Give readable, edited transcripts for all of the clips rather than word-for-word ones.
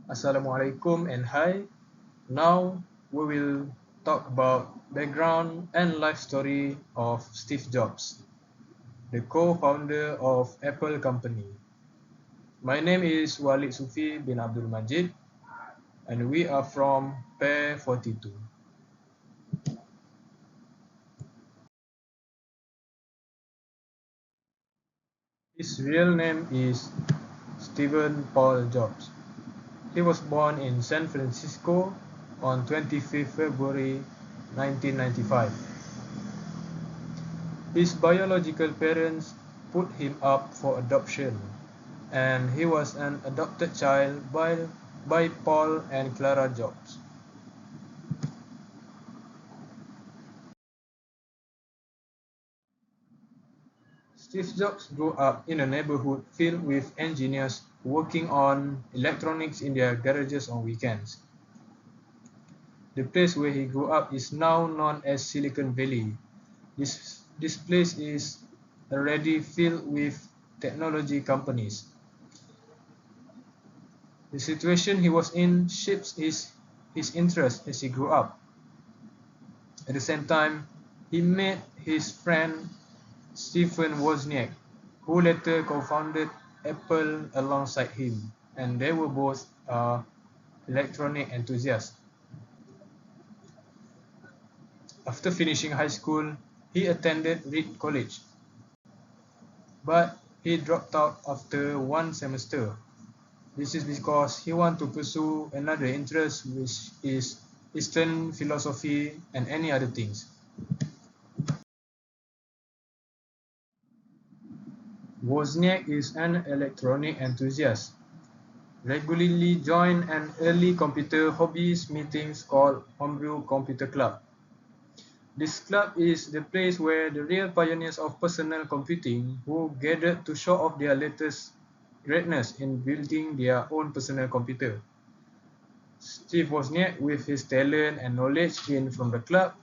Assalamualaikum and hi. Now we will talk about background and life story of Steve Jobs, the co-founder of Apple Company. My name is Walid Sufi bin Abdul Majid and we are from Pair 42. His real name is Stephen Paul Jobs. He was born in San Francisco on 25 February 1995. His biological parents put him up for adoption, and he was an adopted child by Paul and Clara Jobs. Steve Jobs grew up in a neighborhood filled with engineers working on electronics in their garages on weekends. The place where he grew up is now known as Silicon Valley. This place is already filled with technology companies. The situation he was in shapes his interest as he grew up. At the same time, he met his friend Stephen Wozniak, who later co-founded Apple alongside him, and they were both electronic enthusiasts. After finishing high school, he attended Reed College, but he dropped out after one semester. This is because he wanted to pursue another interest, which is Eastern philosophy and any other things. Wozniak is an electronic enthusiast, regularly joined an early computer hobbies meetings called Homebrew Computer Club. This club is the place where the real pioneers of personal computing who gathered to show off their latest greatness in building their own personal computer. Steve Wozniak, with his talent and knowledge gained from the club,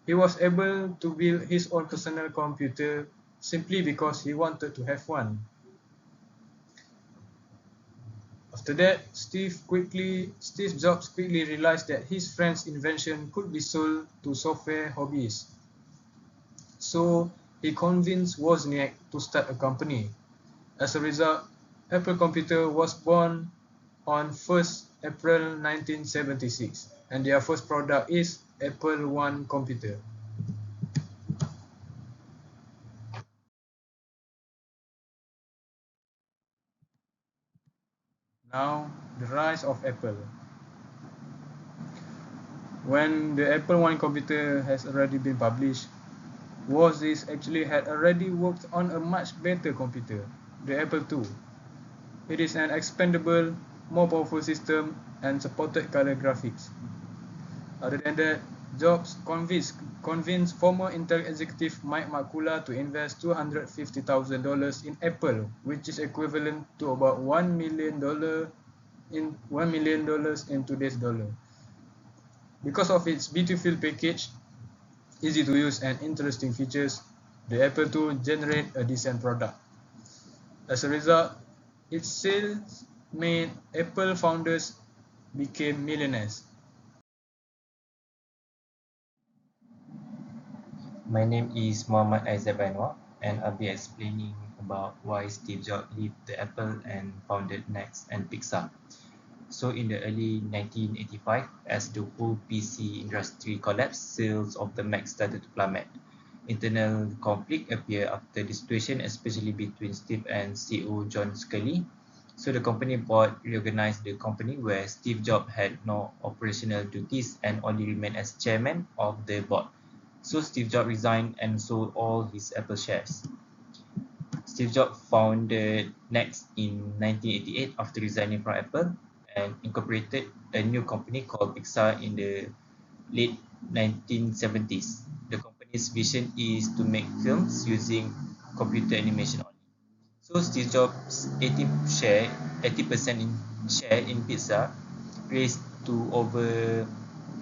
he was able to build his own personal computer simply because he wanted to have one. After that, Steve Jobs quickly realized that his friend's invention could be sold to software hobbyists. So he convinced Wozniak to start a company. As a result, Apple Computer was born on 1st April 1976, and their first product is Apple I computer. Now, the rise of Apple. When the Apple I computer has already been published, Woz actually had already worked on a much better computer, the Apple II. It is an expandable, more powerful system and supported color graphics. Other than that, Jobs convinced former Intel executive Mike Makula to invest $250,000 in Apple, which is equivalent to about $1 million in today's dollar. Because of its beautiful package, easy to use and interesting features, the Apple II generated a decent product. As a result, its sales made Apple founders became millionaires. My name is Muhammad Aizab Anwar, and I'll be explaining about why Steve Jobs left the Apple and founded Next and Pixar. So, in the early 1985, as the whole PC industry collapsed, sales of the Mac started to plummet. Internal conflict appeared after the situation, especially between Steve and CEO John Sculley. So the company board reorganized the company where Steve Jobs had no operational duties and only remained as chairman of the board. So Steve Jobs resigned and sold all his Apple shares. Steve Jobs founded Next in 1988 after resigning from Apple and incorporated a new company called Pixar in the late 1970s. The company's vision is to make films using computer animation only. So Steve Jobs' 80% in share in Pixar raised to over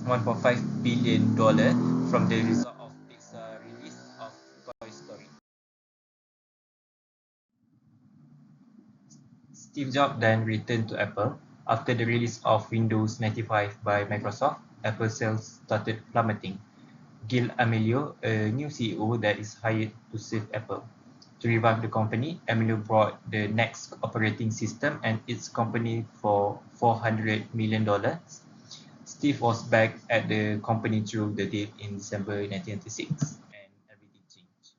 $1.5 billion from the result of Pixar release of Toy Story. Steve Jobs then returned to Apple After the release of Windows 95 by Microsoft, Apple sales started plummeting. Gil Amelio, a new CEO that is hired to save Apple. To revive the company, Amelio brought the next operating system and its company for $400 million. Steve was back at the company through the deal in December 1996, and everything changed.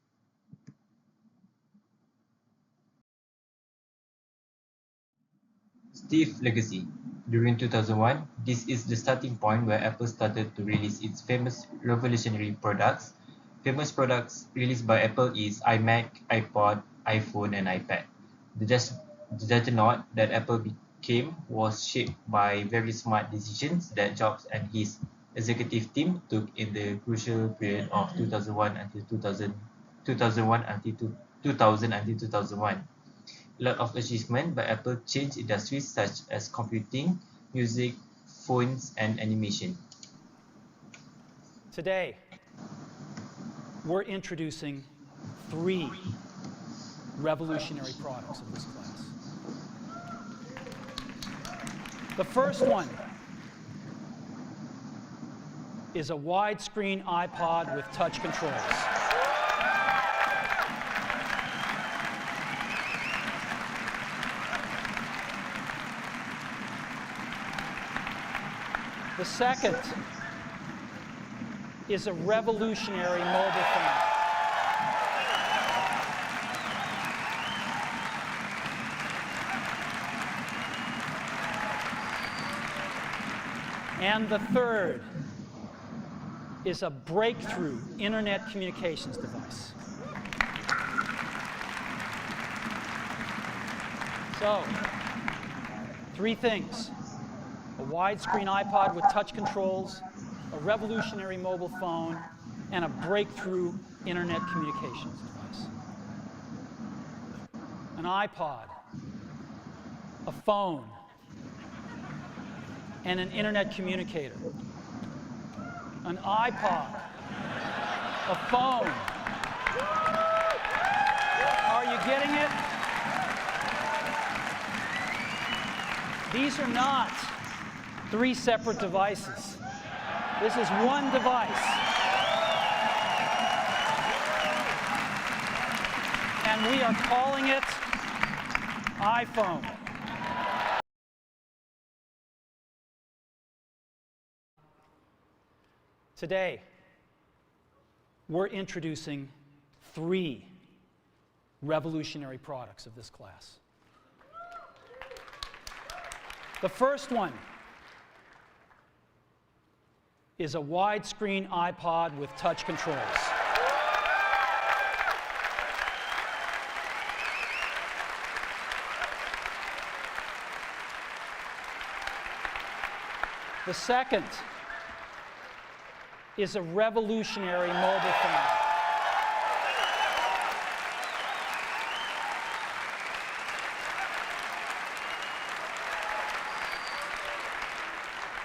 Steve legacy. During 2001, this is the starting point where Apple started to release its famous revolutionary products. Famous products released by Apple is iMac, iPod, iPhone, and iPad. The, just, the juggernaut that Apple became was shaped by very smart decisions that Jobs and his executive team took in the crucial period of 2001 until 2000, 2001 until 2000 until 2001. A lot of achievements by Apple changed industries such as computing, music, phones, and animation. Today, we're introducing 3 revolutionary products of this class. The first one is a widescreen iPod with touch controls. The second is a revolutionary mobile phone. And the third is a breakthrough internet communications device. So, 3 things. A widescreen iPod with touch controls, a revolutionary mobile phone, and a breakthrough internet communications device. An iPod, a phone, and an internet communicator. An iPod, a phone. Are you getting it? These are not 3 separate devices. This is one device. And we are calling it iPhone. Today, we're introducing 3 revolutionary products of this class. The first one is a widescreen iPod with touch controls. The second is a revolutionary mobile phone.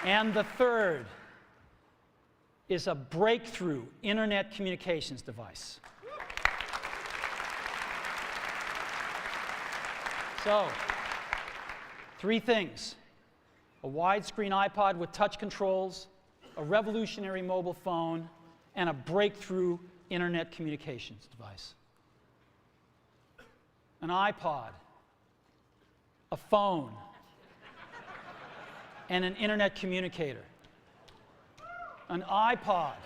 And the third is a breakthrough internet communications device. So, 3 things. A widescreen iPod with touch controls, a revolutionary mobile phone, and a breakthrough internet communications device. An iPod, a phone, and an internet communicator. An iPod,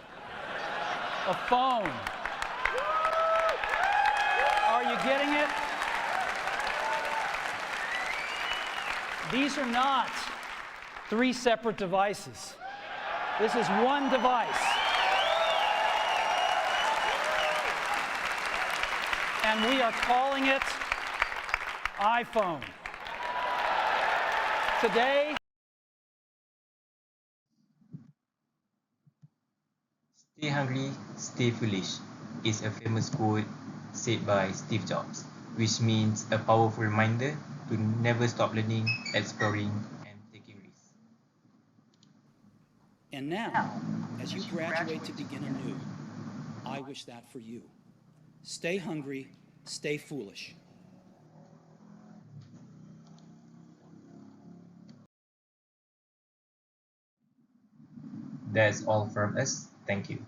a phone. Are you getting it? These are not 3 separate devices. This is one device. And we are calling it iPhone. Today, Stay hungry, stay foolish is a famous quote said by Steve Jobs, which means a powerful reminder to never stop learning, exploring, and taking risks. And now, as you graduate to begin anew, I wish that for you. Stay hungry, stay foolish. That's all from us. Thank you.